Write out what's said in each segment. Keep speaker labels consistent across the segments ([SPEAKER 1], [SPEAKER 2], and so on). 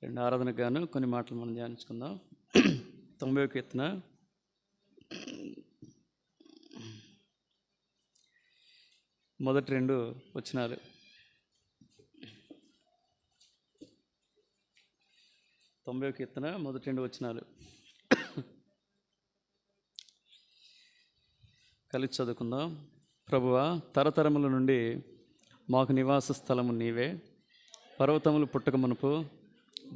[SPEAKER 1] రెండు ఆరాధనకు గాను కొన్ని మాటలు మనం ధ్యానించుకుందాం. 90వ కీర్తన మొదటి 2 వచనాలు. 90వ కీర్తన మొదటి 2 వచనాలు కలిసి చదువుకుందాం. ప్రభువా, తరతరముల నుండి మాకు నివాస స్థలము నీవే. పర్వతములు పుట్టక మునుపు,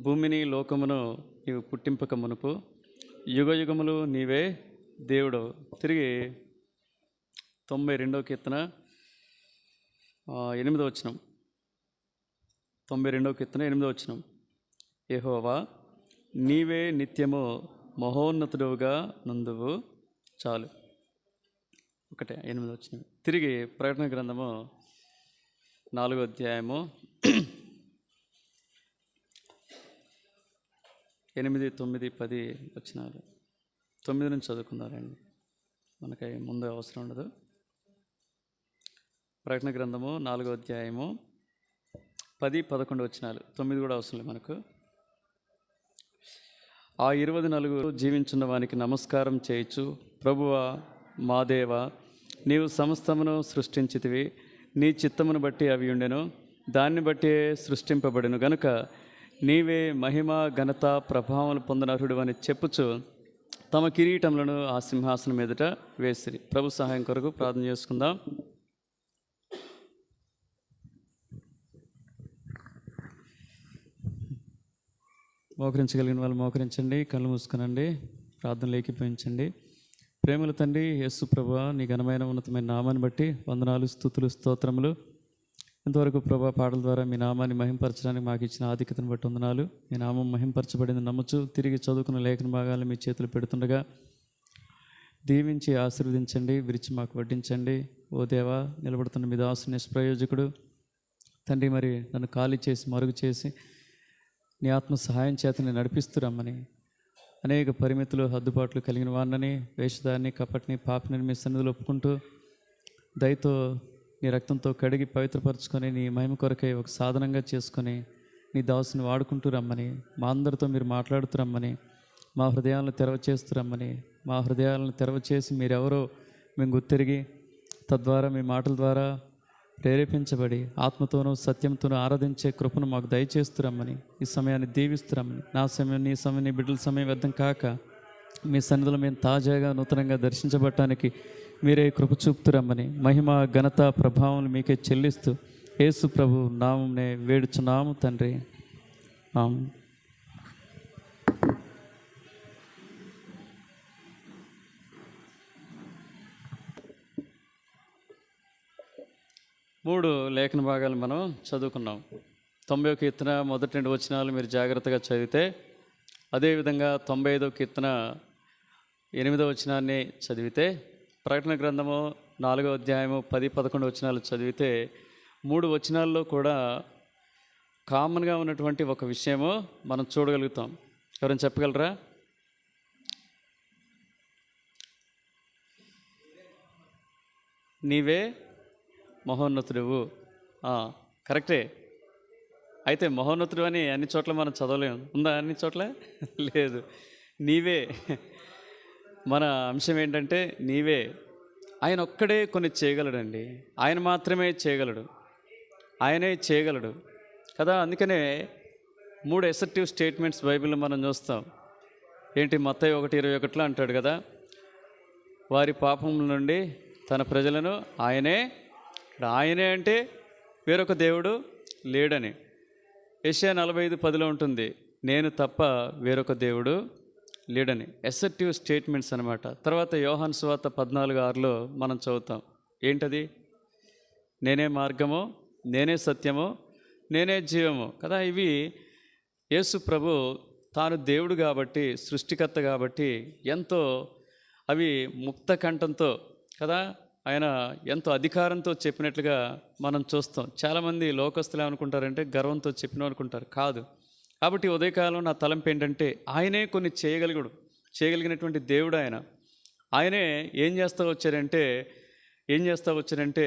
[SPEAKER 1] భూమిని లోకమును నీవు పుట్టింపక మునుపు, యుగ యుగములు నీవే దేవుడు. తిరిగి 92వ కీర్తన 8వ వచనం. 92వ కీర్తన 8వ వచనం. యెహోవా, నీవే నిత్యము మహోన్నతుడుగా నందువు. చాలు, 8వ వచనం. తిరిగి ప్రకటన గ్రంథము 4వ అధ్యాయము 8, 9, 10 వచనాలు. 9 నుంచి చదువుకుందారండి, మనకి ముందు అవసరం ఉండదు. ప్రకటన గ్రంథము 4వ అధ్యాయము 10, 11 వచనాలు. 9 కూడా అవసరం లేదు మనకు. ఆ 24 జీవించున్న వానికి నమస్కారం చేయొచ్చు. ప్రభువా, మా దేవా, నీవు సమస్తమును సృష్టించితివి. నీ చిత్తమును బట్టి అవి ఉండెను, దాన్ని బట్టి సృష్టింపబడెను గనుక నీవే మహిమ ఘనత ప్రభావములు పొందనర్హుడు అని చెప్పుచు తమ కిరీటములను ఆ సింహాసనం ఎదుట వేసిరి. ప్రభు సహాయం కొరకు ప్రార్థన చేసుకుందాం. మోకరించగలిగిన వాళ్ళు మోకరించండి, కళ్ళు మూసుకునండి, ప్రార్థనలు ఏకీభవించండి. ప్రేమల తండ్రి యేసు ప్రభువా, నీ ఘనమైన ఉన్నతమైన నామాన్ని బట్టి వందనాలు, స్తుతులు, స్తోత్రములు. ఇంతవరకు ప్రభా పాటల ద్వారా మీ నామాన్ని మహింపరచడానికి మాకు ఇచ్చిన ఆధిక్యతను బట్టి వందనాలు. మీ నామం మహింపరచబడింది నమ్ముచు తిరిగి చదువుకున్న లేఖన భాగాలను మీ చేతులు పెడుతుండగా దీవించి ఆశీర్వదించండి, విరిచి మాకు వడ్డించండి. ఓ దేవా, నిలబడుతున్న మీ దాసు నిష్ప్రయోజకుడు తండ్రి, మరి నన్ను ఖాళీ చేసి మరుగు చేసి నీ ఆత్మ సహాయం చేత నేను నడిపిస్తురమ్మని, అనేక పరిమితులు హద్దుబాట్లు కలిగిన వారిని, వేషధారిని, కపటిని, పాపిని మీ సన్నిధిలో ఒప్పుకుంటూ దయతో నీ రక్తంతో కడిగి పవిత్రపరచుకొని నీ మహిమ కొరకై ఒక సాధనంగా చేసుకొని నీ దాసుని వాడుకుంటూ రమ్మని, మా అందరితో మీరు మాట్లాడుతూ రమ్మని, మా హృదయాలను తెరవచేస్తురమ్మని, మా హృదయాలను తెరవచేసి మీరెవరో మేము గుర్తిరిగి తద్వారా మీ మాటల ద్వారా ప్రేరేపించబడి ఆత్మతోనూ సత్యంతోనూ ఆరాధించే కృపను మాకు దయచేస్తురమ్మని, ఈ సమయాన్ని దీవిస్తురమ్మని, నా సమయం నీ సమయం నీ బిడ్డల సమయం వ్యర్థం కాక మీ సన్నిధిలో మేము తాజాగా నూతనంగా దర్శించబడటానికి మీరే కృప చూపుతురమ్మని, మహిమ ఘనత ప్రభావం మీకే చెల్లిస్తూ యేసు ప్రభు నామంనే వేడుచున్నాము తండ్రి, ఆమేన్. మూడు లేఖన భాగాలు మనం చదువుకున్నాం. 90వ కీర్తన మొదటి 2 వచనాలు మీరు జాగ్రత్తగా చదివితే, అదేవిధంగా 95వ కీర్తన 8వ వచనాన్ని చదివితే, ప్రకటన గ్రంథము 4వ అధ్యాయము 10, 11 వచనాలు చదివితే 3 వచనాల్లో కూడా కామన్గా ఉన్నటువంటి ఒక విషయము మనం చూడగలుగుతాం. ఎవరైనా చెప్పగలరా? నీవే మహోన్నతుడువు. కరెక్టే. అయితే మహోన్నతుడు అని అన్ని చోట్ల మనం చదవలేము. ఉందా అన్ని చోట్ల? లేదు. నీవే. మన అంశం ఏంటంటే నీవే. ఆయన ఒక్కడే కొన్ని చేయగలడండి. ఆయన మాత్రమే చేయగలడు. ఆయనే చేయగలడు కదా. అందుకనే 3 అసర్టివ్ స్టేట్మెంట్స్ బైబిల్లో మనం చూస్తాం. ఏంటి? మత్తయి 1:21 అంటాడు కదా, వారి పాపముల నుండి తన ప్రజలను ఆయనే అంటే వేరొక దేవుడు లేడని. యెషయా 45:10 ఉంటుంది, నేను తప్ప వేరొక దేవుడు లేడని. అసర్టివ్ స్టేట్మెంట్స్ అనమాట. తర్వాత యోహాను సువార్త 14:6 మనం చదువుతాం. ఏంటది? నేనే మార్గము, నేనే సత్యము, నేనే జీవము కదా. ఇవి యేసు ప్రభు తాను దేవుడు కాబట్టి, సృష్టికర్త కాబట్టి ఎంతో అవి ముక్త కంఠంతో కదా, ఆయన ఎంతో అధికారంతో చెప్పినట్లుగా మనం చూస్తాం. చాలామంది లోకస్తులు ఏమనుకుంటారంటే గర్వంతో చెప్పిన అనుకుంటారు. కాదు. కాబట్టి ఉదయకాలం నా తలంపు ఏంటంటే ఆయనే కొన్ని చేయగలిగినటువంటి దేవుడు ఆయన. ఆయనే ఏం చేస్తూ వచ్చారంటే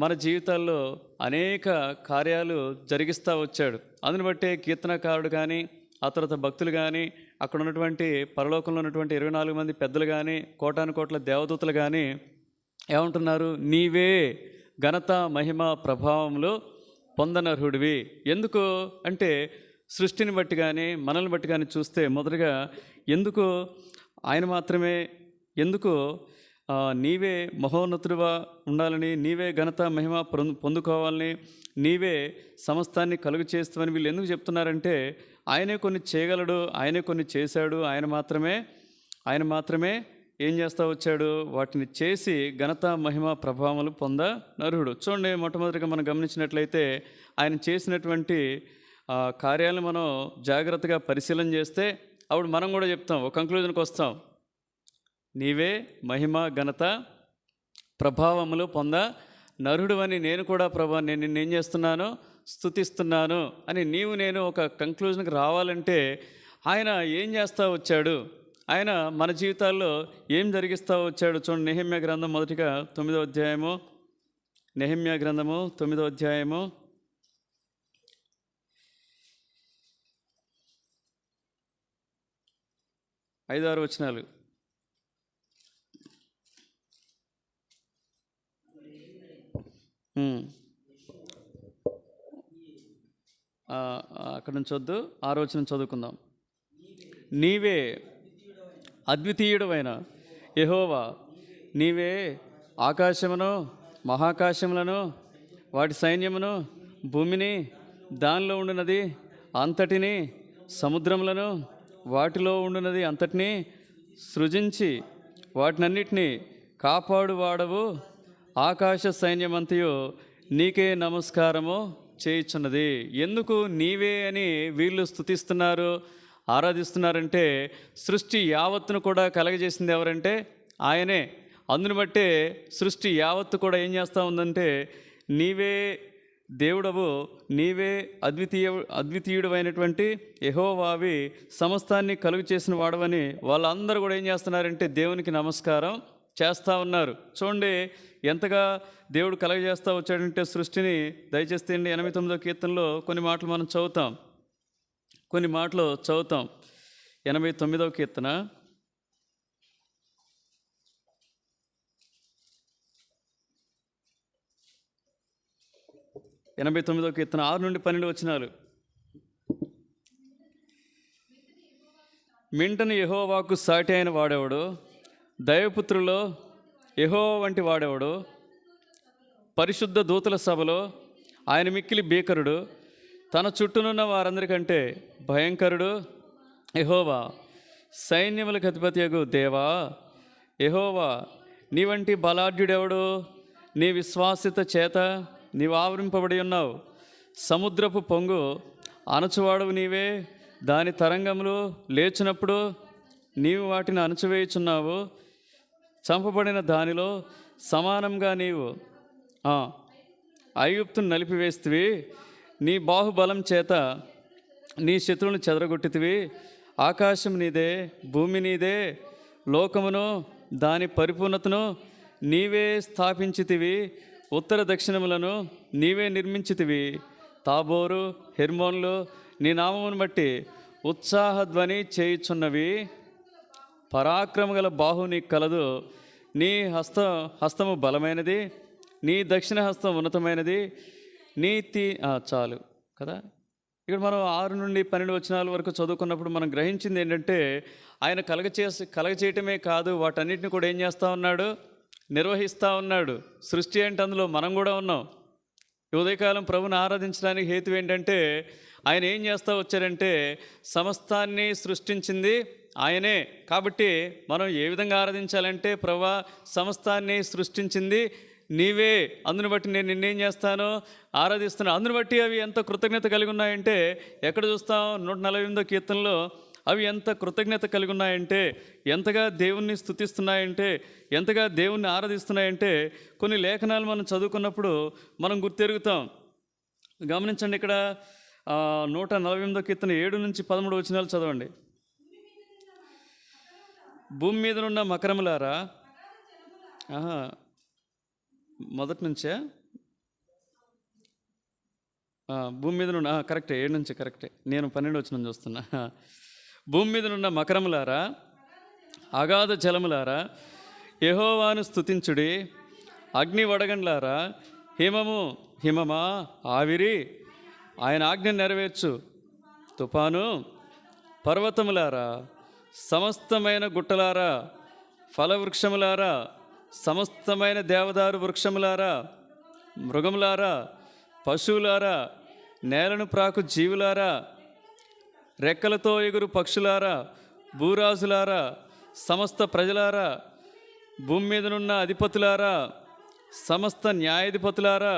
[SPEAKER 1] మన జీవితాల్లో అనేక కార్యాలు జరిగిస్తూ వచ్చాడు. అందుని బట్టే కీర్తనకారుడు కానీ ఆ తర్వాత భక్తులు కానీ, అక్కడ ఉన్నటువంటి పరలోకంలో ఉన్నటువంటి 24 మంది పెద్దలు కానీ, కోటాను కోట్ల దేవదూతలు కానీ ఏమంటున్నారు? నీవే ఘనత మహిమ ప్రభావములు పొందనర్హుడివి. ఎందుకు అంటే సృష్టిని బట్టి కానీ మనల్ని బట్టి కానీ చూస్తే మొదటగా ఎందుకు ఆయన మాత్రమే, ఎందుకు నీవే మహోన్నతుడిగా ఉండాలని, నీవే ఘనత మహిమ పొందుకోవాలని, నీవే సమస్తాన్ని కలుగు చేస్తామని వీళ్ళు ఎందుకు చెప్తున్నారంటే ఆయనే కొన్ని చేయగలడు, ఆయనే కొన్ని చేశాడు, ఆయన మాత్రమే ఏం చేస్తూ వచ్చాడు? వాటిని చేసి ఘనత మహిమ ప్రభావములు పొంద నరుడు. చూడండి, మొట్టమొదటిగా మనం గమనించినట్లయితే ఆయన చేసినటువంటి కార్యాలను మనం జాగ్రత్తగా పరిశీలన చేస్తే అప్పుడు మనం కూడా చెప్తాం, ఒక కంక్లూజన్కి వస్తాం. నీవే మహిమ ఘనత ప్రభావములు పొంద నరుడు అని నేను కూడా ప్రభా నేను నిన్నేం చేస్తున్నాను? స్తుతిస్తున్నాను అని నీవు నేను ఒక కంక్లూజన్కి రావాలంటే ఆయన ఏం చేస్తూ వచ్చాడు, ఆయన మన జీవితాల్లో ఏం జరిగిస్తూ వచ్చాడు? చూడండి, నెహెమ్యా గ్రంథం మొదటిగా 9వ అధ్యాయము, నెహెమ్యా గ్రంథము 9వ అధ్యాయము 5-6 వచనాలు. అక్కడ నుంచి వద్దు, 6వ వచనం చదువుకుందాం. నీవే అద్వితీయుడవైన యెహోవా, నీవే ఆకాశమును మహాకాశములను వాటి సైన్యమును భూమిని దానిలో ఉండునది అంతటిని సముద్రములను వాటిలో ఉండునది అంతటినీ సృజించి వాటినన్నిటినీ కాపాడువాడవు. ఆకాశ సైన్యమంతయు నీకే నమస్కారము చేయుచున్నది. ఎందుకు నీవే అని వీళ్ళు స్తుతిస్తున్నారు, ఆరాధిస్తున్నారంటే సృష్టి యావత్తును కూడా కలగజేసింది ఎవరంటే ఆయనే. అందుని బట్టే సృష్టి యావత్తు కూడా ఏం చేస్తూ ఉందంటే నీవే దేవుడవు, నీవే అద్వితీయుడు అయినటువంటి యెహోవావి, సమస్తాన్ని కలుగు చేసిన వాడవని వాళ్ళందరూ కూడా ఏం చేస్తున్నారంటే దేవునికి నమస్కారం చేస్తూ ఉన్నారు. చూడండి ఎంతగా దేవుడు కలగజేస్తూ వచ్చాడంటే సృష్టిని. దయచేస్తే 89వ కీర్తనలో కొన్ని మాటలు మనం చదువుతాం, 89వ కీర్తన 89వ కీర్తన 6 నుండి 12 వచనాలు. మింటను యెహోవాకు సాటి అయిన వాడెవడు? దైవపుత్రులో యెహోవా వంటి వాడెవడు? పరిశుద్ధ దూతల సభలో ఆయన మిక్కిలి భీకరుడు, తన చుట్టూనున్న వారందరికంటే భయంకరుడు యెహోవా. సైన్యములకు అధిపతియగు దేవా యెహోవా, నీ వంటి బలాఢ్యుడెవడు? నీ విశ్వాసిత చేత నీవు ఆవరింపబడి ఉన్నావు. సముద్రపు పొంగు అణచువాడవు నీవే, దాని తరంగములు లేచినప్పుడు నీవు వాటిని అణచివేయుచున్నావు. చంపబడిన దానిలో సమానంగా నీవు ఐగుప్తును నలిపివేస్తివి. నీ బాహుబలం చేత నీ శత్రువులను చెదరగొట్టితివి. ఆకాశం నీదే, భూమి నీదే, లోకమును దాని పరిపూర్ణతను నీవే స్థాపించితివి. ఉత్తర దక్షిణములను నీవే నిర్మించితివి. తాబోరు హెర్మోన్లు నీ నామమును బట్టి ఉత్సాహధ్వని చేయుచున్నవి. పరాక్రమ గల బాహు నీకు కలదు. నీ హస్తము బలమైనది, నీ దక్షిణ హస్తం ఉన్నతమైనది. చాలు కదా. ఇక్కడ మనం 6 నుండి 12 వచనాల వరకు చదువుకున్నప్పుడు మనం గ్రహించింది ఏంటంటే ఆయన కలగచేయటమే కాదు, వాటన్నిటిని కూడా ఏం చేస్తూ ఉన్నాడు? నిర్వహిస్తూ ఉన్నాడు. సృష్టి అంటే అందులో మనం కూడా ఉన్నాం. ఉదయకాలం ప్రభుని ఆరాధించడానికి హేతు ఏంటంటే ఆయన ఏం చేస్తూ వచ్చారంటే సమస్తాన్ని సృష్టించింది ఆయనే. కాబట్టి మనం ఏ విధంగా ఆరాధించాలంటే ప్రభువా సమస్తాన్ని సృష్టించింది నీవే, అందుని బట్టి నేను నిన్నేం చేస్తాను? ఆరాధిస్తున్నాను. అందుని బట్టి అవి ఎంత కృతజ్ఞత కలిగి ఉన్నాయంటే ఎక్కడ చూస్తాం? 148వ కీర్తనలో అవి ఎంత కృతజ్ఞత కలిగి ఉన్నాయంటే, ఎంతగా దేవుణ్ణి స్తుతిస్తున్నాయంటే, ఎంతగా దేవుణ్ణి ఆరాధిస్తున్నాయంటే కొన్ని లేఖనాలు మనం చదువుకున్నప్పుడు మనం గుర్తెరుగుతాం. గమనించండి, ఇక్కడ 148వ కీర్తన 7 నుంచి 13 వచనాలు చదవండి. భూమి మీద ఉన్న మకరములారా, మొదటి నుంచే భూమి మీద నుండి కరెక్టే, 7 నుంచి కరెక్టే, నేను 12 వచనం చూస్తున్నా. భూమి మీద నున్న మకరములారా, అగాధ జలములారా, యెహోవాను స్తుతించుడి. అగ్ని వడగండ్లారా, హిమమా ఆవిరి, ఆయన ఆజ్ఞ నెరవేర్చు. తుఫాను పర్వతములారా, సమస్తమైన గుట్టలారా, ఫలవృక్షములారా, సమస్తమైన దేవదారు వృక్షములారా, మృగములారా, పశువులారా, నేలను ప్రాకు జీవులారా, రెక్కలతో ఎగురు పక్షులారా, భూరాజులారా, సమస్త ప్రజలారా, భూమి మీదనున్న అధిపతులారా, సమస్త న్యాయాధిపతులారా,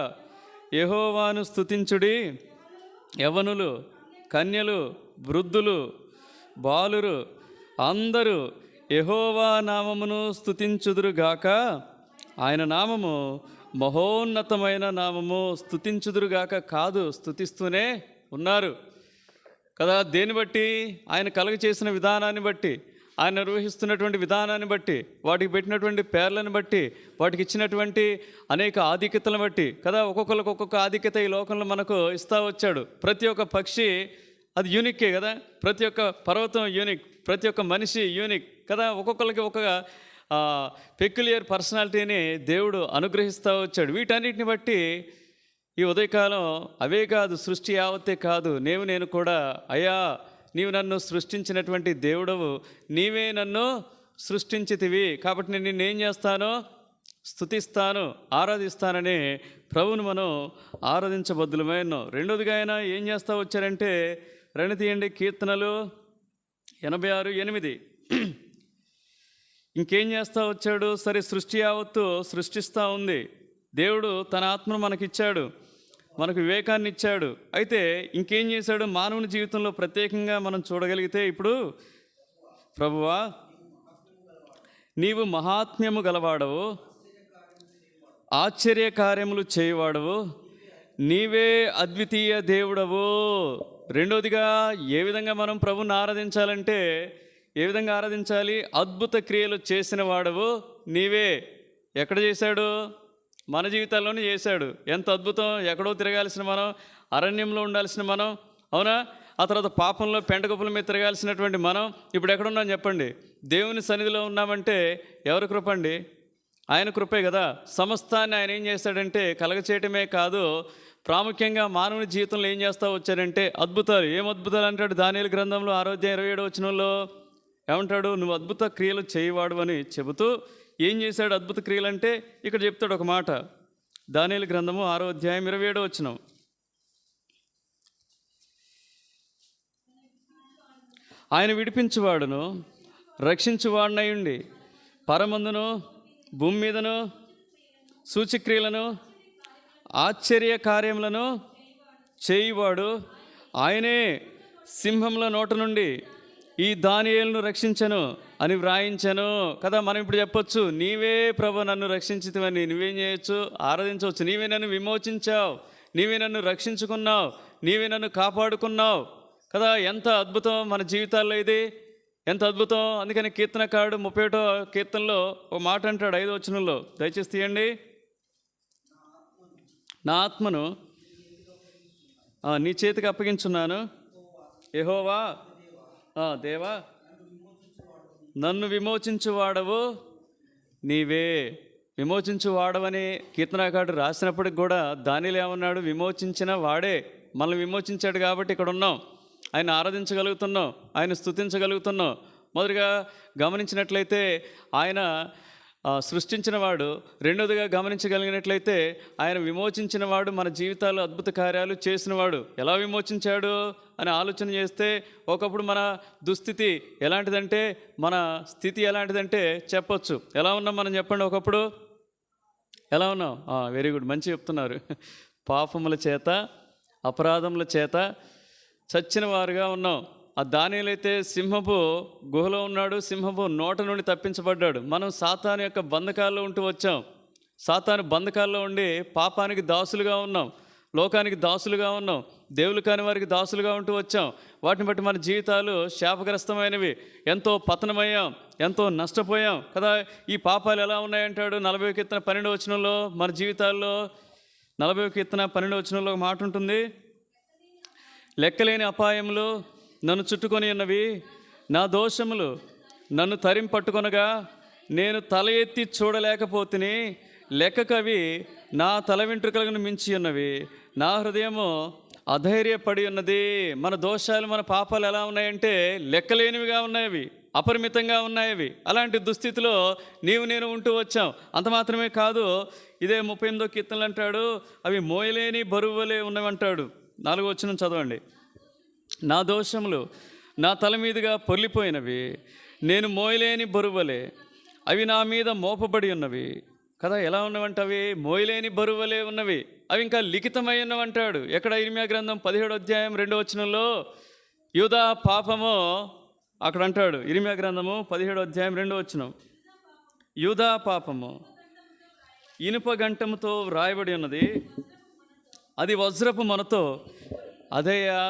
[SPEAKER 1] యెహోవాను స్తుతించుడి. యవ్వనులు, కన్యలు, వృద్ధులు, బాలురు అందరూ యెహోవా నామమును స్తుతించుదురుగాక. ఆయన నామము మహోన్నతమైన నామము. స్తుతించుదురుగాక కాదు, స్తుతిస్తూనే ఉన్నారు కదా. దేన్ని బట్టి? ఆయన కలుగ చేసిన విధానాన్ని బట్టి, ఆయన నిర్వహిస్తున్నటువంటి విధానాన్ని బట్టి, వాటికి పెట్టినటువంటి పేర్లను బట్టి, వాటికి ఇచ్చినటువంటి అనేక ఆధిక్యతలను బట్టి కదా. ఒక్కొక్కరికి ఒక్కొక్క ఆధిక్యత ఈ లోకంలో మనకు ఇస్తూ వచ్చాడు. ప్రతి ఒక్క పక్షి అది యూనిక్కే కదా, ప్రతి ఒక్క పర్వతం యూనిక్, ప్రతి ఒక్క మనిషి యూనిక్ కదా. ఒక్కొక్కరికి ఒక్కొక్క పెక్యులియర్ పర్సనాలిటీని దేవుడు అనుగ్రహిస్తూ వచ్చాడు. వీటన్నిటిని బట్టి ఈ ఉదయకాలం అవే కాదు, సృష్టి యావత్తే కాదు, నేను కూడా అయ్యా నీవు నన్ను సృష్టించినటువంటి దేవుడవు, నీవే నన్ను సృష్టించితివి, కాబట్టి నేను నిన్నేం చేస్తాను? స్తుతిస్తాను, ఆరాధిస్తానని ప్రభువును మనం ఆరాధించబద్దులమై ఉన్నాం. రెండోదిగా ఆయన ఏం చేస్తూ వచ్చారంటే, రెండు తీయండి, కీర్తనలు 86:8. ఇంకేం చేస్తూ వచ్చాడు? సరే, సృష్టి యావత్తు సృష్టిస్తూ ఉంది. దేవుడు తన ఆత్మను మనకిచ్చాడు, మనకు వివేకాన్ని ఇచ్చాడు. అయితే ఇంకేం చేశాడు? మానవుని జీవితంలో ప్రత్యేకంగా మనం చూడగలిగితే, ఇప్పుడు ప్రభువా నీవు మహాత్మ్యము గలవాడవు, ఆశ్చర్య కార్యములు చేయవాడవు, నీవే అద్వితీయ దేవుడవు. రెండోదిగా ఏ విధంగా మనం ప్రభుని ఆరాధించాలంటే, ఏ విధంగా ఆరాధించాలి? అద్భుత క్రియలు చేసిన వాడవు నీవే. ఎక్కడ చేశాడు? మన జీవితాల్లోనే చేశాడు. ఎంత అద్భుతం! ఎక్కడో తిరగాల్సిన మనం, అరణ్యంలో ఉండాల్సిన మనం, అవునా? ఆ తర్వాత పాపంలో పెంటకుప్పల మీద తిరగాల్సినటువంటి మనం ఇప్పుడు ఎక్కడున్నాం చెప్పండి? దేవుని సన్నిధిలో ఉన్నామంటే ఎవరి కృప అండి? ఆయన కృపే కదా. సమస్తాన్ని ఆయన ఏం చేస్తాడంటే కలగచేయటమే కాదు, ప్రాముఖ్యంగా మానవుని జీవితంలో ఏం చేస్తూ వచ్చాడంటే అద్భుతాలు. ఏం అద్భుతాలు అంటాడు? దానియేలు గ్రంథంలో 6:27 ఏమంటాడు? నువ్వు అద్భుత క్రియలు చేయవాడు అని చెబుతూ ఏం చేశాడు? అద్భుత క్రియలు అంటే ఇక్కడ చెప్తాడు ఒక మాట. దానియేలు గ్రంథము 6:27. ఆయన విడిపించువాడును రక్షించువాడినయుండి పరమందును భూమి మీదను సూచక్రియలను ఆశ్చర్య కార్యములను చేయువాడు ఆయనే. సింహంల నోట నుండి ఈ దానియేలును రక్షించను అని వ్రాయించను కదా. మనం ఇప్పుడు చెప్పొచ్చు, నీవే ప్రభు నన్ను రక్షించితివని. నువ్వేం చేయొచ్చు? ఆరాధించవచ్చు. నీవే నన్ను విమోచించావు, నీవే నన్ను రక్షించుకున్నావు, నీవే నన్ను కాపాడుకున్నావు కదా. ఎంత అద్భుతం మన జీవితాల్లో ఇది, ఎంత అద్భుతం! అందుకని కీర్తనకారుడు 31వ కీర్తనలో ఒక మాట అంటాడు 5వ వచనంలో, దయచేసి తీయండి. నా ఆత్మను నీ చేతికి అప్పగించున్నాను, యెహోవా దేవా నన్ను విమోచించువాడవు నీవే. విమోచించువాడవని కీర్తనకారుడు రాసినప్పటికి కూడా దానిలో ఏమన్నాడు? విమోచించిన వాడే మనల్ని విమోచించాడు కాబట్టి ఇక్కడ ఉన్నాం, ఆయన ఆరాధించగలుగుతున్నాం, ఆయన స్తుతించగలుగుతున్నాం. మొదటిగా గమనించినట్లయితే ఆయన సృష్టించిన వాడు, రెండోదిగా గమనించగలిగినట్లయితే ఆయన విమోచించిన వాడు, మన జీవితాల్లో అద్భుత కార్యాలు చేసినవాడు. ఎలా విమోచించాడు అని ఆలోచన చేస్తే, ఒకప్పుడు మన దుస్థితి ఎలాంటిదంటే, మన స్థితి ఎలాంటిదంటే చెప్పొచ్చు. ఎలా ఉన్నాం మనం చెప్పండి? ఒకప్పుడు ఎలా ఉన్నాం? వెరీ గుడ్, మంచి చెప్తున్నారు. పాపముల చేత అపరాధముల చేత చచ్చిన వారుగా ఉన్నాం. ఆ దానియేలు అయితే సింహపు గుహలో ఉన్నాడు, సింహపు నోట నుండి తప్పించబడ్డాడు. మనం సాతాను యొక్క బంధకాల్లో ఉంటూ వచ్చాం. సాతాను బంధకాల్లో ఉండి పాపానికి దాసులుగా ఉన్నాం, లోకానికి దాసులుగా ఉన్నాం, దేవులు కాని వారికి దాసులుగా ఉంటూ వచ్చాం. వాటిని బట్టి మన జీవితాలు శాపగ్రస్తమైనవి. ఎంతో పతనమయ్యాం, ఎంతో నష్టపోయాం కదా. ఈ పాపాలు ఎలా ఉన్నాయంటాడు 40వ కీర్తన 12వ వచనంలో. మన జీవితాల్లో 40వ కీర్తన 12వ వచనంలో ఒక మాట ఉంటుంది. లెక్కలేని అపాయములు నన్ను చుట్టుకొని ఉన్నవి. నా దోషములు నన్ను పట్టుకొనగా నేను తల ఎత్తి చూడలేకపోతిని. లెక్కకవి నా తల వెంట్రుకలను మించి ఉన్నవి. నా హృదయము అధైర్యపడి ఉన్నది. మన దోషాలు, మన పాపాలు ఎలా ఉన్నాయంటే లెక్కలేనివిగా ఉన్నాయవి, అపరిమితంగా ఉన్నాయవి. అలాంటి దుస్థితిలో నేను ఉంటూ వచ్చాం. అంత మాత్రమే కాదు, ఇదే 38వ కీర్తనలు అంటాడు, అవి మోయలేని బరువులే ఉన్నవంటాడు. 4వ వచనం చదవండి. నా దోషములు నా తల మీదుగా పొర్లిపోయినవి, నేను మోయలేని బరువలే, అవి నా మీద మోపబడి ఉన్నవి కదా. ఎలా ఉన్నవంట అవి? మోయలేని బరువలే ఉన్నవి. అవి ఇంకా లిఖితమై ఉన్నవంటాడు. ఎక్కడ? ఇర్మియా గ్రంథం 17వ అధ్యాయం 2వ వచనంలో యూదా పాపము అక్కడ అంటాడు. ఇర్మియా గ్రంథము 17వ అధ్యాయం 2వ వచనం, యూదా పాపము ఇనుప గంటముతో వ్రాయబడి ఉన్నది, అది వజ్రపు మనతో. అదేయా,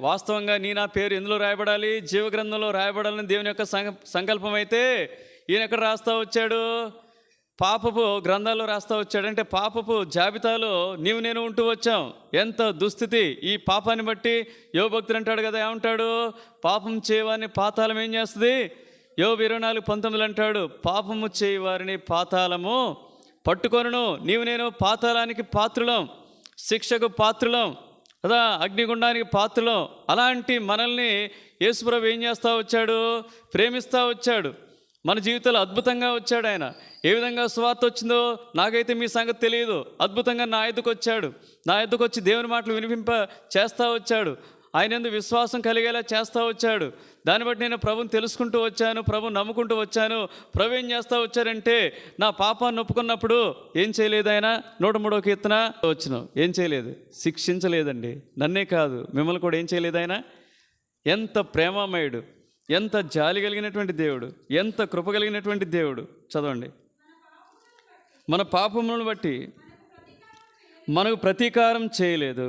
[SPEAKER 1] వాస్తవంగా నా పేరు ఎందులో రాయబడాలి? జీవగ్రంథంలో రాయబడాలని దేవుని యొక్క సంకల్పం అయితే ఈయన ఎక్కడ రాస్తా వచ్చాడు? పాపపు గ్రంథాల్లో రాస్తా వచ్చాడు. అంటే పాపపు జాబితాలో నేను ఉంటూ వచ్చాం. ఎంత దుస్థితి! ఈ పాపాన్ని బట్టి యోబు భక్తుడు అంటాడు కదా, ఏమంటాడు? పాపం చేయవారిని పాతాళం ఏం చేస్తుంది? యోబు 24:19 అంటాడు, పాపము చేయవారిని పాతాళము పట్టుకొనును. నేను పాతాళానికి పాత్రులం, శిక్షకు పాత్రులం కదా, అగ్నిగుండానికి పాత్రలో. అలాంటి మనల్ని యేసుప్రభు ఏం చేస్తూ వచ్చాడు? ప్రేమిస్తూ వచ్చాడు. మన జీవితంలో అద్భుతంగా వచ్చాడు ఆయన. ఏ విధంగా సువార్త వచ్చిందో నాకైతే మీ సంగతి తెలియదు. అద్భుతంగా నా ఎద్దుకు వచ్చాడు. నా ఎద్దుకు వచ్చి దేవుని మాటలు వినిపింప చేస్తూ వచ్చాడు. ఆయన యందు విశ్వాసం కలిగేలా చేస్తూ వచ్చాడు. దాన్ని బట్టి నేను ప్రభుని తెలుసుకుంటూ వచ్చాను, ప్రభుని నమ్ముకుంటూ వచ్చాను. ప్రభు ఏం చేస్తూ వచ్చారంటే, నా పాపాన్ని ఒప్పుకున్నప్పుడు ఏం చేయలేదు ఆయన? 103వ కీర్తన వచ్చిన ఏం చేయలేదు? శిక్షించలేదండి. నన్నే కాదు, మిమ్మల్ని కూడా ఏం చేయలేదు ఆయన. ఎంత ప్రేమామయుడు, ఎంత జాలి కలిగినటువంటి దేవుడు, ఎంత కృప కలిగినటువంటి దేవుడు. చదవండి. మన పాపములను బట్టి మనకు ప్రతీకారం చేయలేదు,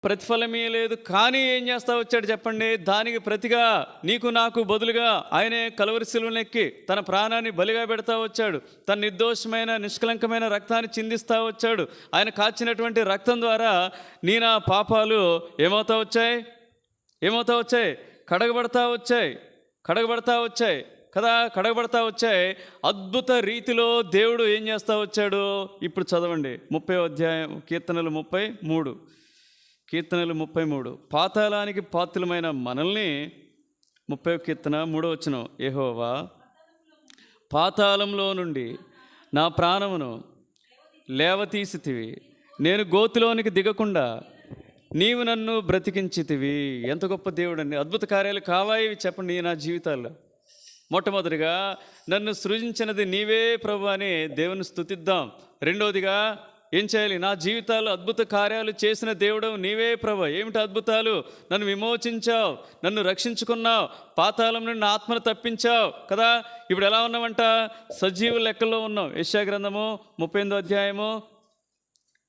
[SPEAKER 1] ప్రతిఫలమే లేదు. కానీ ఏం చేస్తా వచ్చాడు చెప్పండి? దానికి ప్రతిగా నీకు నాకు బదులుగా ఆయనే కలువరి శిలువనెక్కి తన ప్రాణాన్ని బలిగా పెడతా వచ్చాడు. తన నిర్దోషమైన నిష్కలంకమైన రక్తాన్ని చిందిస్తూ వచ్చాడు. ఆయన కాచినటువంటి రక్తం ద్వారా నా పాపాలు ఏమవుతా వచ్చాయి? కడగబడతా వచ్చాయి కదా, కడగబడతా వచ్చాయి. అద్భుత రీతిలో దేవుడు ఏం చేస్తూ వచ్చాడు? ఇప్పుడు చదవండి 30వ అధ్యాయం, కీర్తనలు 33. పాతాళానికి పాత్రులమైన మనల్ని, 30వ కీర్తన 3వ వచనం, యెహోవా పాతాళంలో నుండి నా ప్రాణమును లేవతీసితివి, నేను గోతిలోనికి దిగకుండా నీవు నన్ను బ్రతికించితివి. ఎంత గొప్ప దేవుడు అండి! అద్భుత కార్యాలు కావాయి చెప్పండి నా జీవితాల్లో. మొట్టమొదటిగా నన్ను సృజించినది నీవే ప్రభు అని దేవుని స్తుతిద్దాం. రెండవదిగా ఏం చేయాలి? నా జీవితాల్లో అద్భుత కార్యాలు చేసిన దేవుడు నీవే ప్రభు. ఏమిటి అద్భుతాలు? నన్ను విమోచించావు, నన్ను రక్షించుకున్నావు, పాతాళం నుండి నా ఆత్మను తప్పించావు కదా. ఇప్పుడు ఎలా ఉన్నామంట? సజీవ లెక్కల్లో ఉన్నాం. యెషయా గ్రంథము 38వ అధ్యాయము.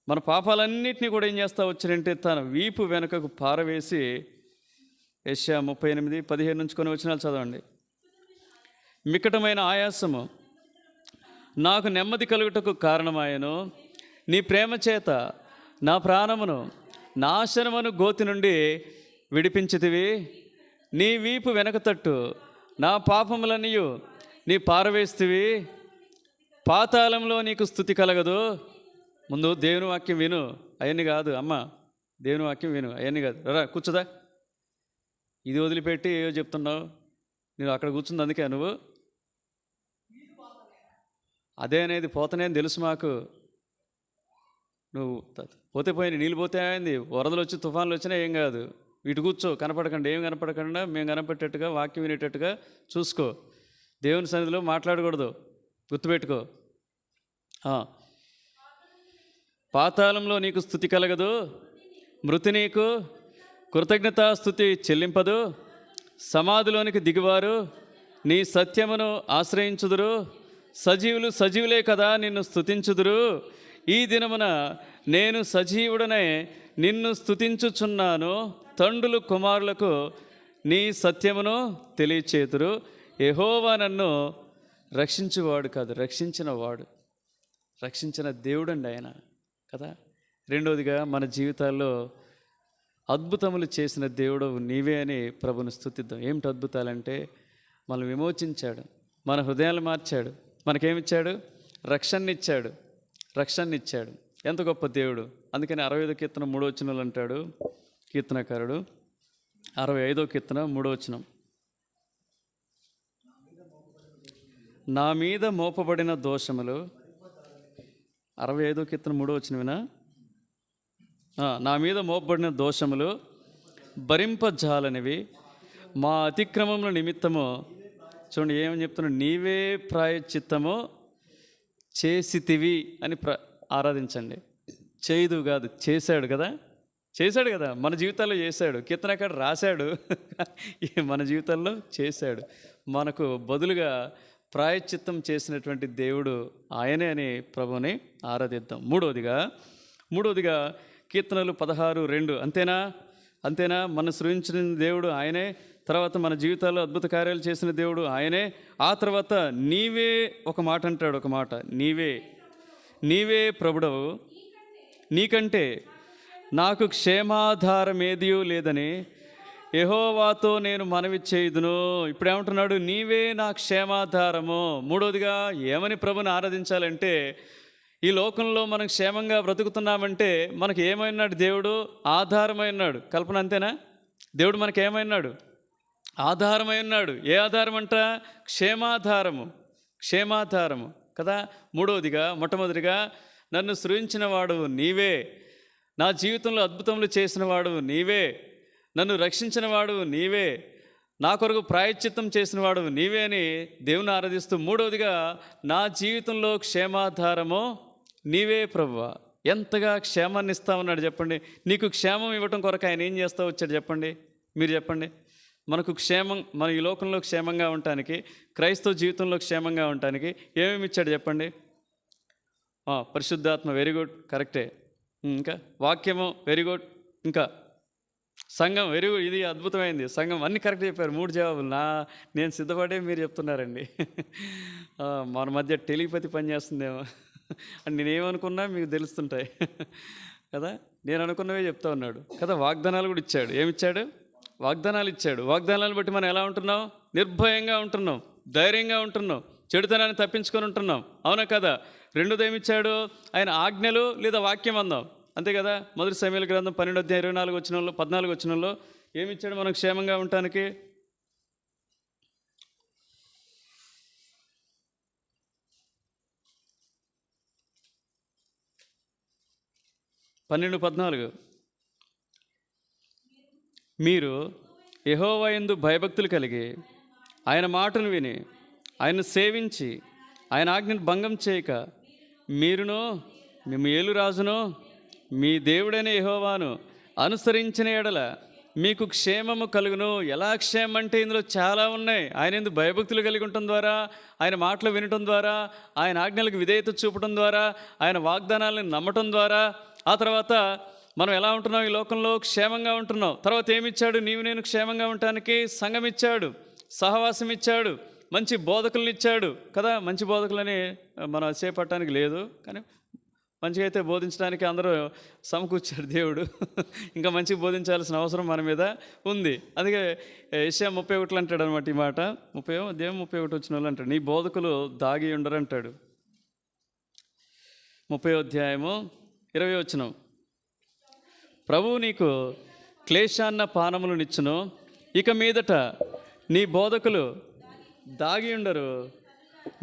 [SPEAKER 1] మన పాపాలన్నింటినీ కూడా ఏం చేస్తా వచ్చారంటే తన వీపు వెనుకకు పారవేసి, యెషయా 38:15 నుంచి కొన్ని వచనాలు చదవండి. మికటమైన ఆయాసము నాకు నెమ్మది కలుగుటకు కారణమాయను, నీ ప్రేమ చేత నా ప్రాణమును నాశనమును గోతి నుండి విడిపించితివి. నీ వీపు వెనక తట్టు నా పాపములన్నీయు నీ పారవేస్తివి. పాతాళంలో నీకు స్తుతి కలగదు. ముందు దేవుని వాక్యం విను, అవన్నీ కాదు అమ్మ, దేవుని వాక్యం విను, అవన్నీ కాదు. రా కూర్చోదా, ఇది వదిలిపెట్టి ఏవో చెప్తున్నావు. నేను అక్కడ కూర్చుంది అందుకే నువ్వు అదే అనేది పోతనే తెలుసు మాకు. నువ్వు పోతే పోయిన నీళ్ళు పోతే అయింది, వరదలు వచ్చి తుఫాన్లు వచ్చినా ఏం కాదు. ఇటు కూర్చో, కనపడకండి, ఏం కనపడకుండా మేము కనపడేటట్టుగా వాక్యం వినేటట్టుగా చూసుకో. దేవుని సన్నిధిలో మాట్లాడకూడదు, గుర్తుపెట్టుకో. పాతాళంలో నీకు స్తుతి కలగదు, మృతి నీకు కృతజ్ఞతా స్తుతి చెల్లింపదు. సమాధిలోనికి దిగువారు నీ సత్యమును ఆశ్రయించుదురు. సజీవులే కదా నిన్ను స్తుతించుదురు. ఈ దినమున నేను సజీవుడనే నిన్ను స్తుతించుచున్నాను. తండ్రులు కుమారులకు నీ సత్యమును తెలియచేతురు. యెహోవా నన్ను రక్షించువాడు కాదు, రక్షించిన దేవుడు అండి ఆయన కదా. రెండవదిగా మన జీవితాల్లో అద్భుతములు చేసిన దేవుడు నీవే అని ప్రభుని స్తుతిద్దాం. ఏమిటి అద్భుతాలంటే, మనం విమోచించాడు, మన హృదయాలు మార్చాడు, మనకేమిచ్చాడు? రక్షణనిచ్చాడు. ఎంత గొప్ప దేవుడు. అందుకని 65వ కీర్తన 3వ వచనంలో అంటాడు కీర్తనకారుడు, 65వ కీర్తన 3వ వచనం, నా మీద మోపబడిన దోషములు. 65వ కీర్తన 3వ వచనమేనా? నా మీద మోపబడిన దోషములు భరింపజాలనివి, మా అతిక్రమముల నిమిత్తము. చూడండి ఏమని చెప్తున్నాడు, నీవే ప్రాయశ్చిత్తము చేసితివి అని ఆరాధించండి. చేయదు కాదు, చేశాడు కదా, మన జీవితాల్లో చేశాడు. కీర్తనకారుడు రాశాడు, మన జీవితాల్లో చేశాడు. మనకు బదులుగా ప్రాయశ్చిత్తం చేసినటువంటి దేవుడు ఆయనే అని ప్రభుని ఆరాధిద్దాం. మూడవదిగా కీర్తనలు 16:2. అంతేనా? మన సృజించిన దేవుడు ఆయనే. తర్వాత మన జీవితాల్లో అద్భుత కార్యాలు చేసిన దేవుడు ఆయనే. ఆ తర్వాత నీవే ఒక మాట అంటాడు, నీవే ప్రభుడవు, నీకంటే నాకు క్షేమాధారమేదియూ లేదని యెహోవాతో నేను మనవి చేయుదును. ఇప్పుడేమంటున్నాడు? నీవే నా క్షేమాధారము. మూడవదిగా ఏమని ప్రభుని ఆరాధించాలంటే, ఈ లోకంలో మనం క్షేమంగా బ్రతుకుతున్నామంటే మనకు ఏమైనాడు? దేవుడు ఆధారమై ఉన్నాడు. కల్పన అంతేనా? దేవుడు మనకు ఏమైనాడు? ఆధారమై ఉన్నాడు. ఏ ఆధారం అంట? క్షేమాధారము కదా. మొట్టమొదటిగా నన్ను సృజించిన వాడు నీవే, నా జీవితంలో అద్భుతములు చేసిన వాడు నీవే, నన్ను రక్షించిన వాడు నీవే, నా కొరకు ప్రాయశ్చిత్తం చేసిన వాడు నీవే అని దేవుని ఆరాధిస్తూ, మూడవదిగా నా జీవితంలో క్షేమాధారము నీవే ప్రభువా. ఎంతగా క్షేమాన్ని ఇస్తా ఉన్నాడు చెప్పండి. నీకు క్షేమం ఇవ్వటం కొరకు ఆయన ఏం చేస్తూ వచ్చాడు చెప్పండి, మీరు చెప్పండి. మనకు క్షేమం, మన ఈ లోకంలో క్షేమంగా ఉండటానికి, క్రైస్తవ జీవితంలో క్షేమంగా ఉండటానికి ఏమేమి ఇచ్చాడు చెప్పండి? పరిశుద్ధాత్మ, వెరీ గుడ్, కరెక్టే. ఇంకా వాక్యము, వెరీ గుడ్. ఇంకా సంఘం, వెరీ గుడ్, ఇది అద్భుతమైంది. సంఘం, అన్నీ కరెక్ట్ చెప్పారు. 3 జవాబులు. నేను సిద్ధపడే మీరు చెప్తున్నారండి. మన మధ్య టెలిపతి పనిచేస్తుందేమో అని నేనేమనుకున్నా మీకు తెలుస్తుంటాయి కదా. నేను అనుకున్నవే చెప్తా ఉన్నాడు కదా. వాగ్దానాలు కూడా ఇచ్చాడు. ఏమిచ్చాడు? వాగ్దానాలు ఇచ్చాడు. వాగ్దానాలు బట్టి మనం ఎలా ఉంటున్నాం? నిర్భయంగా ఉంటున్నాం, ధైర్యంగా ఉంటున్నాం, చెడుతనాన్ని తప్పించుకొని ఉంటున్నాం. అవునా కదా. రెండోది ఏమిచ్చాడు? ఆయన ఆజ్ఞలు లేదా వాక్యం అందాం, అంతే కదా. మొదటి సమూయేలు గ్రంథం 12:24 వచనంలో ఏమిచ్చాడు మనం క్షేమంగా ఉండటానికి? 12:14 మీరు యెహోవా యందు భయభక్తులు కలిగి ఆయన మాటను విని ఆయన సేవించి ఆయన ఆజ్ఞను భంగం చేయక మీరును మేము ఏలురాజును మీ దేవుడైన యెహోవాను అనుసరించిన ఎడల మీకు క్షేమము కలుగును. ఎలా క్షేమం అంటే ఇందులో చాలా ఉన్నాయి. ఆయన యందు భయభక్తులు కలిగి ఉండటం ద్వారా, ఆయన మాటలు వినటం ద్వారా, ఆయన ఆజ్ఞలకు విధేయత చూపటం ద్వారా, ఆయన వాగ్దానాలను నమ్మటం ద్వారా, ఆ తర్వాత మనం ఎలా ఉంటున్నాం? ఈ లోకంలో క్షేమంగా ఉంటున్నాం. తర్వాత ఏమిచ్చాడు? నీవు నేను క్షేమంగా ఉండటానికి సంఘం ఇచ్చాడు, సహవాసం ఇచ్చాడు, మంచి బోధకులను ఇచ్చాడు కదా. మంచి బోధకులని మనం చేపట్టడానికి లేదు, కానీ మంచిగా అయితే బోధించడానికి అందరూ సమకూర్చాడు దేవుడు. ఇంకా మంచిగా బోధించాల్సిన అవసరం మన మీద ఉంది. అందుకే యెషయా 31 అంటాడు అనమాట. ఈ మాట 31 వచ్చిన వాళ్ళు అంటాడు, నీ బోధకులు దాగి ఉండరు అంటాడు. 30:20 వచనం, ప్రభువు నీకు క్లేశాన్న పానములు నిచ్చును, ఇక మీదట నీ బోధకులు దాగి ఉండరు.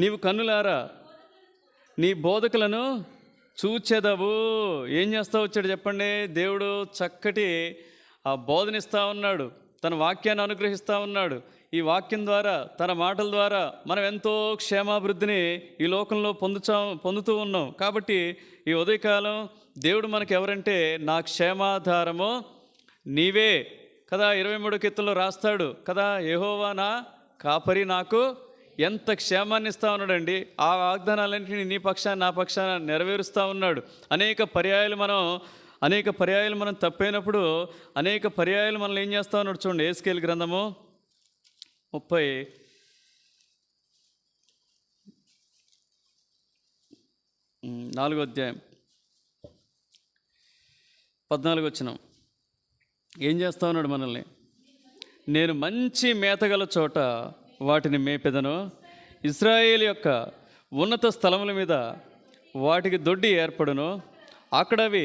[SPEAKER 1] నీవు కన్నులారా నీ బోధకులను చూచెదవు. ఏం చేస్తూ వచ్చాడు చెప్పండి? దేవుడు చక్కటి ఆ బోధనిస్తూ ఉన్నాడు, తన వాక్యాన్ని అనుగ్రహిస్తూ ఉన్నాడు. ఈ వాక్యం ద్వారా, తన మాటల ద్వారా మనం ఎంతో క్షేమాభివృద్ధిని ఈ లోకంలో పొందుతూ ఉన్నాం. కాబట్టి ఈ ఉదయకాలం దేవుడు మనకు ఎవరంటే, నా క్షేమాధారము నీవే కదా. 23 కీర్తనలో రాస్తాడు కదా, యెహోవా నా కాపరి, నాకు ఎంత క్షేమాన్ని ఇస్తూ ఉన్నాడండి. ఆ వాగ్దానాలన్నింటినీ నీ పక్షాన నా పక్షాన నెరవేరుస్తూ ఉన్నాడు. అనేక పర్యాయాలు మనం తప్పైనప్పుడు అనేక పర్యాయాలు మనల్ని ఏం చేస్తూ ఉన్నాడు చూడండి. యేస్కేలు గ్రంథము 34వ అధ్యాయం 14 వచనం. ఏం చేస్తా ఉన్నాడు మనల్ని? నేను మంచి మేతగల చోట వాటిని మేపెదను, ఇశ్రాయేలు యొక్క ఉన్నత స్థలముల మీద వాటికి దొడ్డి ఏర్పడును, అక్కడ అవి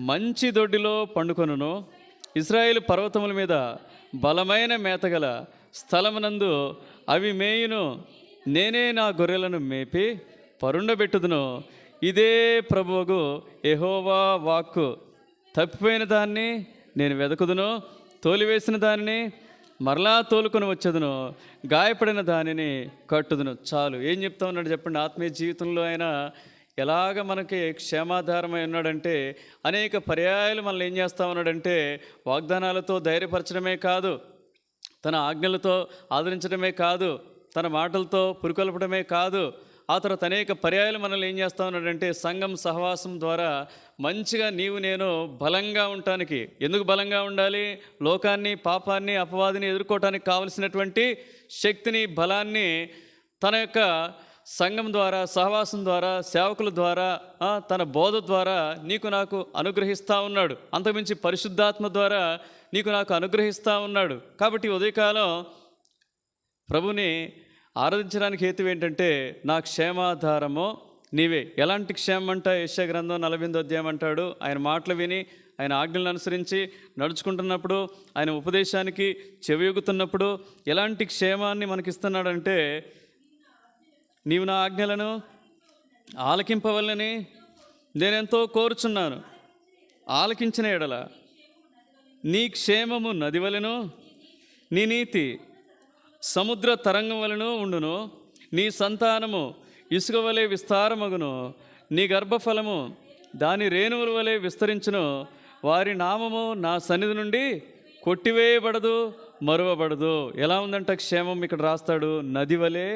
[SPEAKER 1] మంచి దొడ్డిలో పండుకొనును. ఇశ్రాయేలు పర్వతముల మీద బలమైన మేతగల స్థలమునందు అవి మేయును. నేనే నా గొర్రెలను మేపి పరుండబెట్టుదును. ఇదే ప్రభువుకు యెహోవా వాక్కు. తప్పిపోయిన దాన్ని నేను వెదకుదును, తోలివేసిన దానిని మరలా తోలుకొని వచ్చేదును, గాయపడిన దానిని కట్టుదును. చాలు. ఏం చెప్తా ఉన్నాడు చెప్పండి? ఆత్మీయ జీవితంలో ఆయన ఎలాగ మనకి క్షేమాధారమై ఉన్నాడంటే, అనేక పర్యాయాలు మనల్ని ఏం చేస్తూ ఉన్నాడంటే, వాగ్దానాలతో ధైర్యపరచడమే కాదు, తన ఆజ్ఞలతో ఆదరించడమే కాదు, తన మాటలతో పురికొల్పడమే కాదు, ఆ తర్వాత అనేక పర్యాయాలు మనల్ని ఏం చేస్తూ ఉన్నాడంటే, సంఘం సహవాసం ద్వారా మంచిగా నీవు నేను బలంగా ఉండటానికి. ఎందుకు బలంగా ఉండాలి? లోకాన్ని, పాపాన్ని, అపవాదిని ఎదుర్కోవటానికి కావలసినటువంటి శక్తిని, బలాన్ని తన యొక్క సంఘం ద్వారా, సహవాసం ద్వారా, సేవకుల ద్వారా, తన బోధ ద్వారా నీకు నాకు అనుగ్రహిస్తూ ఉన్నాడు. అంతకుమించి పరిశుద్ధాత్మ ద్వారా నీకు నాకు అనుగ్రహిస్తూ ఉన్నాడు. కాబట్టి ఉదయకాలం ప్రభుని ఆరాధించడానికి హేతు ఏంటంటే, నా క్షేమాధారము నీవే. ఎలాంటి క్షేమం అంట? యెషయా గ్రంథం 48వ అధ్యాయం అంటాడు, ఆయన మాటలు విని ఆయన ఆజ్ఞలను అనుసరించి నడుచుకుంటున్నప్పుడు, ఆయన ఉపదేశానికి చెవియొగుతున్నప్పుడు ఎలాంటి క్షేమాన్ని మనకిస్తున్నాడంటే, నీవు నా ఆజ్ఞలను ఆలకింపవల్లని నేనెంతో కోరుచున్నాను. ఆలకించిన ఎడల నీ క్షేమము నది వలెను, నీ నీతి సముద్ర తరంగం వలెను ఉండును. నీ సంతానము ఇసుక వలె విస్తారమగును, నీ గర్భఫలము దాని రేణువుల వలె విస్తరించును. వారి నామము నా సన్నిధి నుండి కొట్టివేయబడదు, మరువబడదు. ఎలా ఉందంట క్షేమం? ఇక్కడ రాస్తాడు, నది వలె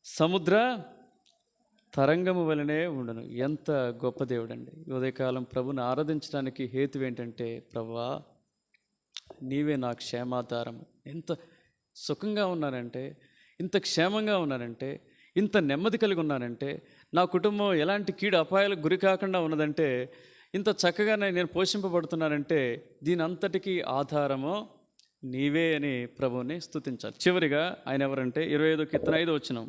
[SPEAKER 1] సముద్ర తరంగము వలనే ఉండును. ఎంత గొప్ప దేవుడండి! ఉదయకాలం ప్రభుని ఆరాధించడానికి హేతు ఏంటంటే, ప్రభువా నీవే నా క్షేమాధారము. ఎంత సుఖంగా ఉన్నానంటే, ఇంత క్షేమంగా ఉన్నానంటే, ఇంత నెమ్మది కలిగి ఉన్నానంటే, నా కుటుంబం ఎలాంటి కీడు అపాయాలకు గురి కాకుండా ఉన్నదంటే, ఇంత చక్కగా నేను పోషింపబడుతున్నానంటే, దీని అంతటికీ ఆధారము నీవే అని ప్రభువుని స్తుతించాలి. చివరిగా ఆయన ఎవరంటే 25వ కీర్తన 5వ వచనం.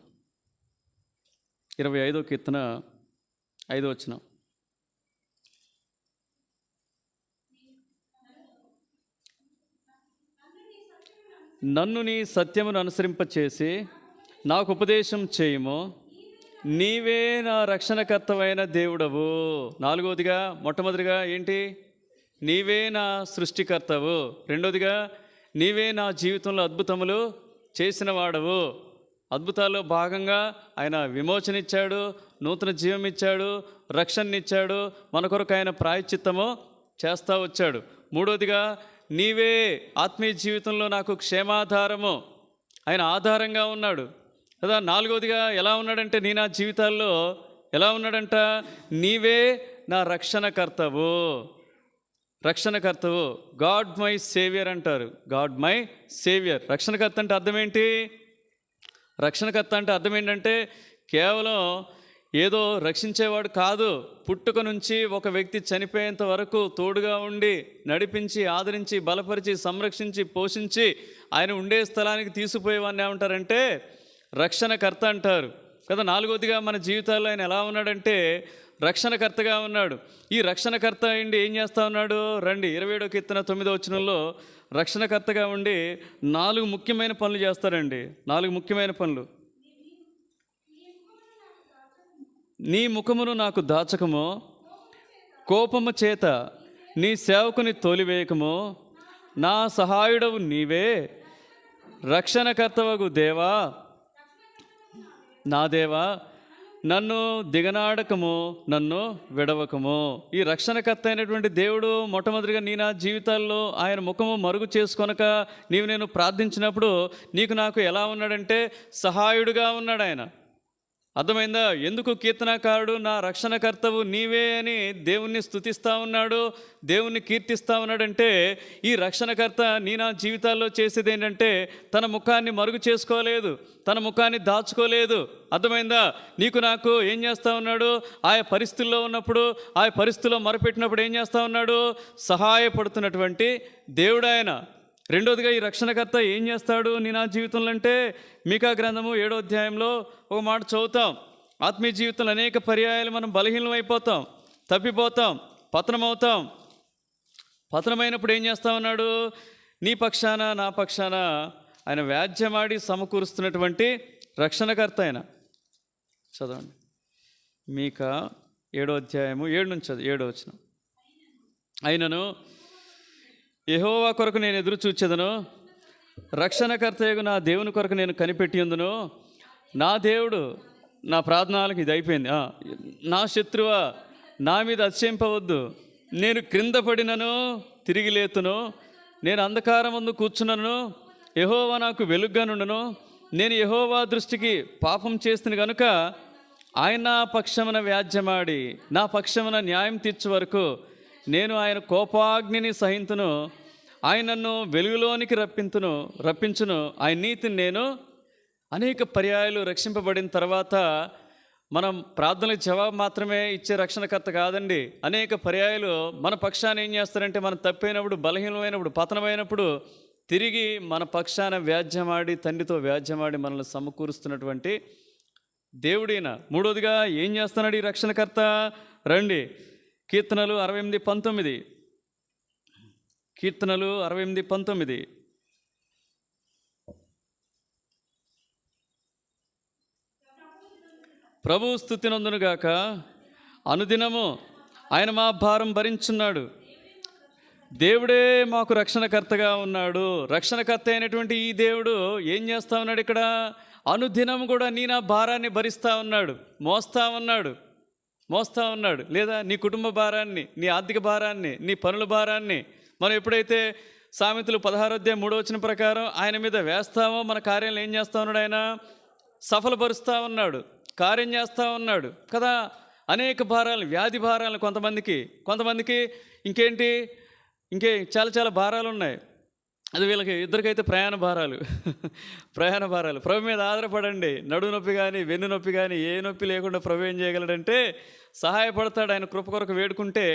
[SPEAKER 1] 25వ కీర్తన 5వ వచనం. నన్ను నీ సత్యమును అనుసరింపచేసి నాకు ఉపదేశం చేయుము, నీవే నా రక్షణకర్తవైన దేవుడవు. 4వదిగా, మొట్టమొదటిగా ఏంటి? నీవే నా సృష్టికర్తవు. 2వదిగా, నీవే నా జీవితంలో అద్భుతములు చేసిన వాడవు. అద్భుతాల్లో భాగంగా ఆయన విమోచన ఇచ్చాడు, నూతన జీవం ఇచ్చాడు, రక్షణ ఇచ్చాడు, మన కొరకు ఆయన ప్రాయశ్చిత్తము చేస్తూ వచ్చాడు. 3వదిగా, నీవే ఆత్మీయ జీవితంలో నాకు క్షేమాధారము, ఆయన ఆధారంగా ఉన్నాడు కదా. 4వదిగా ఎలా ఉన్నాడంటే, నీ నా జీవితాల్లో ఎలా ఉన్నాడంట? నీవే నా రక్షణకర్తవు. రక్షణకర్తవు, గాడ్ మై సేవియర్ అంటారు. God my saviour. రక్షణకర్త అంటే అర్థం ఏంటి? రక్షణకర్త అంటే అర్థం ఏంటంటే, కేవలం ఏదో రక్షించేవాడు కాదు, పుట్టుక నుంచి ఒక వ్యక్తి చనిపోయేంత వరకు తోడుగా ఉండి నడిపించి ఆదరించి బలపరిచి సంరక్షించి పోషించి ఆయన ఉండే స్థలానికి తీసుకుపోయేవాడిని ఏమంటారంటే రక్షణకర్త అంటారు కదా. 4వదిగా మన జీవితాల్లో ఆయన ఎలా ఉన్నాడంటే రక్షణకర్తగా ఉన్నాడు. ఈ రక్షణకర్త అయిండి ఏం చేస్తూ ఉన్నాడు? రండి, 27వ కీర్తన 9వ వచనంలో రక్షణకర్తగా ఉండి 4 ముఖ్యమైన పనులు చేస్తారండి. 4 ముఖ్యమైన పనులు. నీ ముఖమును నాకు దాచకము, కోపము చేత నీ సేవకుని తోలివేయకము, నా సహాయుడవు నీవే, రక్షణకర్తవగు దేవా నా దేవా, నన్ను దిగనాడకము, నన్ను విడవకము. ఈ రక్షణకర్త అయినటువంటి దేవుడు మొట్టమొదటిగా నీ నా జీవితాల్లో ఆయన ముఖము మరుగు చేసుకొనక నేను ప్రార్థించినప్పుడు నీకు నాకు ఎలా ఉన్నాడంటే సహాయుడుగా ఉన్నాడు ఆయన. అర్థమైందా? ఎందుకు కీర్తనాకారుడు నా రక్షణకర్తవు నీవే అని దేవుణ్ణి స్తుతిస్తూ ఉన్నాడు, దేవుణ్ణి కీర్తిస్తూ ఉన్నాడంటే, ఈ రక్షణకర్త నా జీవితాల్లో చేసేది ఏంటంటే తన ముఖాన్ని మరుగు చేసుకోలేదు, తన ముఖాన్ని దాచుకోలేదు. అర్థమైందా? నీకు నాకు ఏం చేస్తూ ఉన్నాడు? ఆయా పరిస్థితుల్లో ఉన్నప్పుడు, ఆయా పరిస్థితుల్లో మొరపెట్టినప్పుడు ఏం చేస్తూ ఉన్నాడు? సహాయపడుతున్నటువంటి దేవుడు ఆయన. రెండోదిగా ఈ రక్షణకర్త ఏం చేస్తాడు నా జీవితంలో అంటే, మీకా గ్రంథము 7వ అధ్యాయంలో ఒక మాట చదువుతాం. ఆత్మీయ జీవితంలో అనేక పర్యాయాలు మనం బలహీనం అయిపోతాం, తప్పిపోతాం, పతనమవుతాం. పతనమైనప్పుడు ఏం చేస్తా ఉన్నాడు? నీ పక్షాన నా పక్షాన ఆయన వ్యాజ్యమాడి సమకూరుస్తున్నటువంటి రక్షణకర్త ఆయన. చదవండి మీకా 7వ అధ్యాయము 7 నుంచి 7వ వచనం. అయినను యెహోవా కొరకు నేను ఎదురు చూచెదను, రక్షణకర్తయగు నా దేవుని కొరకు నేను కనిపెట్టి ఉందును. నా దేవుడు నా ప్రార్థనలకు ఇది అయిపోయింది. నా శత్రువా నా మీద అతిశయింపవద్దు. నేను క్రింద పడినను తిరిగి లేతును, నేను అంధకారం ముందు కూర్చున్నను, యెహోవా నాకు వెలుగ్గా నుండును. నేను యెహోవా దృష్టికి పాపం చేస్తున్న కనుక ఆయన నా పక్షమున వ్యాజ్యమాడి నా పక్షమున న్యాయం తీర్చు వరకు నేను ఆయన కోపాగ్నిని సహింతును. ఆయన నన్ను వెలుగులోనికి రప్పించును. ఆయన నీతిని నేను అనేక పర్యాయాలు రక్షింపబడిన తర్వాత మనం ప్రార్థనలకు జవాబు మాత్రమే ఇచ్చే రక్షణకర్త కాదండి. అనేక పర్యాయాలు మన పక్షాన ఏం చేస్తారంటే, మనం తప్పైనప్పుడు, బలహీనమైనప్పుడు, పతనమైనప్పుడు తిరిగి మన పక్షాన వ్యాజ్యమాడి, తండ్రితో వ్యాజ్యమాడి మనల్ని సమకూరుస్తున్నటువంటి దేవుడైన. మూడోదిగా ఏం చేస్తున్నాడు ఈ రక్షణకర్త? రండి, కీర్తనలు 68:19. కీర్తనలు 68:19. ప్రభు స్తుతి నొందునుగాక, అనుదినము ఆయన మా భారం భరించున్నాడు. దేవుడే మాకు రక్షణకర్తగా ఉన్నాడు. రక్షణకర్త అయినటువంటి ఈ దేవుడు ఏం చేస్తా ఉన్నాడు? ఇక్కడ అనుదినం కూడా నా భారాన్ని భరిస్తూ ఉన్నాడు, మోస్తా ఉన్నాడు. లేదా నీ కుటుంబ భారాన్ని, నీ ఆర్థిక భారాన్ని, నీ పనుల భారాన్ని మనం ఎప్పుడైతే సామెతలు 16వ అధ్యాయం 3వ వచనం ప్రకారం ఆయన మీద వేస్తామో, మన కార్యాలను ఏం చేస్తూ ఉన్నాడు? ఆయన సఫలపరుస్తూ ఉన్నాడు, కార్యం చేస్తూ ఉన్నాడు కదా. అనేక భారాలు, వ్యాధి భారాలు, కొంతమందికి ఇంకే చాలా భారాలు ఉన్నాయి. అది వీళ్ళకి ఇద్దరికైతే ప్రయాణ భారాలు. ప్రభు మీద ఆధారపడండి. నడుము నొప్పి కానీ, వెన్ను నొప్పి కానీ, ఏ నొప్పి లేకుండా ప్రభు ఏం చేయగలడంటే సహాయపడతాడు. ఆయన కృప కొరకు వేడుకుంటే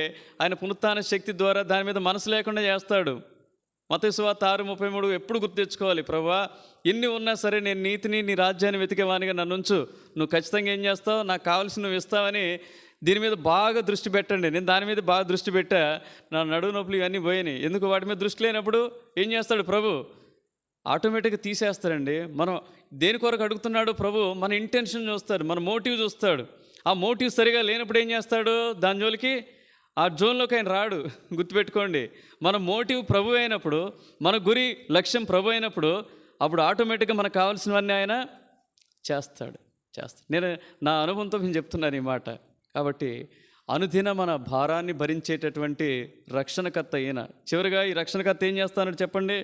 [SPEAKER 1] ఆయన పునరుత్థాన శక్తి ద్వారా దాని మీద మనసు లేకుండా చేస్తాడు. మత్తయి సువార్త 6:33 ఎప్పుడు గుర్తు తెచ్చుకోవాలి. ప్రభువా, ఎన్ని ఉన్నా సరే నేను నీతిని, నీ రాజ్యాన్ని వెతికేవానిగా నన్ను ఉంచు. నువ్వు ఖచ్చితంగా ఏం చేస్తావు? నాకు కావాల్సిన నువ్వు ఇస్తావని దీని మీద బాగా దృష్టి పెట్టండి. నేను దాని మీద బాగా దృష్టి పెట్టా, నా నడువు నొప్పులు ఇవన్నీ పోయినాయి. ఎందుకు? వాటి మీద దృష్టి లేనప్పుడు ఏం చేస్తాడు ప్రభు? ఆటోమేటిక్గా తీసేస్తాడండి. మనం దేని కొరకు అడుగుతున్నాడు ప్రభు? మన ఇంటెన్షన్ చూస్తాడు, మన మోటివ్ చూస్తాడు. ఆ మోటివ్ సరిగా లేనప్పుడు ఏం చేస్తాడు? దాని జోలికి, ఆ జోన్లోకి ఆయన రాడు. గుర్తుపెట్టుకోండి, మన మోటివ్ ప్రభు అయినప్పుడు, మన గురి లక్ష్యం ప్రభు అయినప్పుడు, అప్పుడు ఆటోమేటిక్గా మనకు కావాల్సినవన్నీ ఆయన చేస్తాడు. నేను నా అనుభవంతో నేను చెప్తున్నాను ఈ మాట. కాబట్టి అనుదిన మన భారాన్ని భరించేటటువంటి రక్షణకర్త ఈయన. చివరిగా ఈ రక్షణకర్త ఏం చేస్తానని చెప్పండి?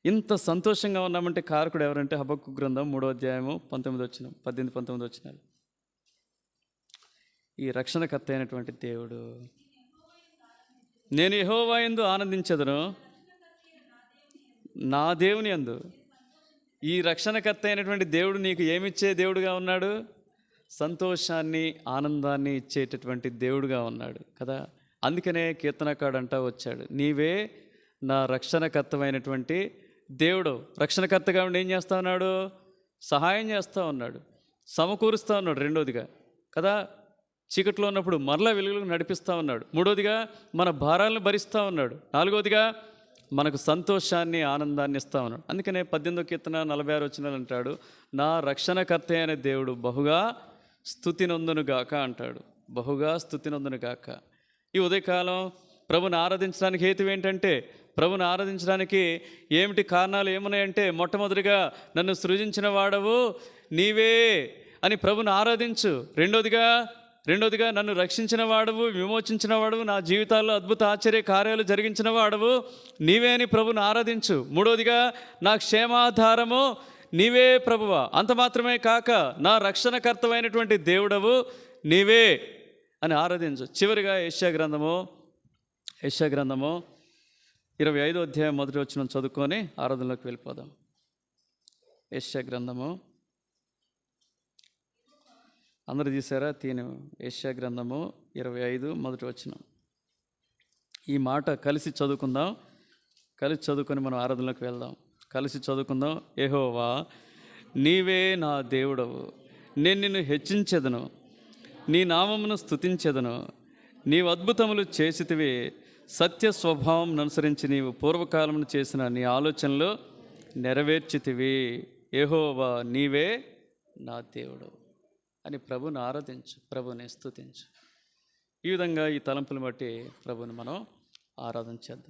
[SPEAKER 1] ఇంత సంతోషంగా ఉన్నామంటే కారకుడు ఎవరంటే హబక్కు గ్రంథం 3వ అధ్యాయము 18-19 వచనాలు. ఈ రక్షణకర్త అయినటువంటి దేవుడు, నేను యెహోవా యందు ఆనందించెదను, నా దేవుని యందు. ఈ రక్షణకర్త అయినటువంటి దేవుడు నీకు ఏమిచ్చే దేవుడుగా ఉన్నాడు? సంతోషాన్ని, ఆనందాన్ని ఇచ్చేటటువంటి దేవుడుగా ఉన్నాడు కదా. అందుకనే కీర్తనకాడు అంటా వచ్చాడు, నీవే నా రక్షణకర్తమైనటువంటి దేవుడు. రక్షణకర్తగా ఉండి ఏం చేస్తా ఉన్నాడు? సహాయం చేస్తూ ఉన్నాడు, సమకూరుస్తూ ఉన్నాడు. రెండోదిగా కదా, చీకట్లో ఉన్నప్పుడు మరలా వెలుగులకు నడిపిస్తూ ఉన్నాడు. మూడోదిగా మన భారాలను భరిస్తూ ఉన్నాడు. నాలుగోదిగా మనకు సంతోషాన్ని, ఆనందాన్ని ఇస్తూ ఉన్నాడు. అందుకనే 18వ కీర్తన 46 వచనాలు అంటాడు, నా రక్షణకర్త అయిన దేవుడు బహుగా స్తుతి నొందునుగాక అంటాడు. బహుగా స్తుతి నొందునుగాక. ఈ ఉదయకాలం ప్రభుని ఆరాధించడానికి హేతు ఏంటంటే, ప్రభుని ఆరాధించడానికి ఏమిటి కారణాలు ఏమున్నాయంటే, మొట్టమొదటిగా నన్ను సృజించిన వాడవు నీవే అని ప్రభుని ఆరాధించు. రెండోదిగా నన్ను రక్షించిన వాడవు, విమోచించిన వాడవు, నా జీవితాల్లో అద్భుత ఆశ్చర్య కార్యాలు జరిగించిన వాడవు నీవే అని ప్రభుని ఆరాధించు. మూడోదిగా నా క్షేమాధారము నీవే ప్రభువా. అంత మాత్రమే కాక నా రక్షణకర్తమైనటువంటి దేవుడవు నీవే అని ఆరాధించు. చివరిగా యెషయా గ్రంథము 25వ అధ్యాయం 1వ వచనం చదువుకొని ఆరాధనలోకి వెళ్ళిపోదాం. యెషయా గ్రంథము అందరూ తీసారా? యెషయా గ్రంథము 25 1వ వచనం. ఈ మాట కలిసి చదువుకుందాం. కలిసి చదువుకొని మనం ఆరాధనలోకి వెళ్దాం. కలిసి చదువుకుందాం. యెహోవా నీవే నా దేవుడవు, నేను నిన్ను హెచ్చించెదను, నీ నామమును స్తుతించెదను. నీవు అద్భుతములు చేసితివి, సత్య స్వభావం అనుసరించి నీవు పూర్వకాలమును చేసిన నీ ఆలోచనలు నెరవేర్చితివి. యెహోవా నీవే నా దేవుడు అని ప్రభుని ఆరాధించు, ప్రభుని స్తుతించు. ఈ విధంగా ఈ తలంపులు బట్టి ప్రభుని మనం ఆరాధన చేద్దాం.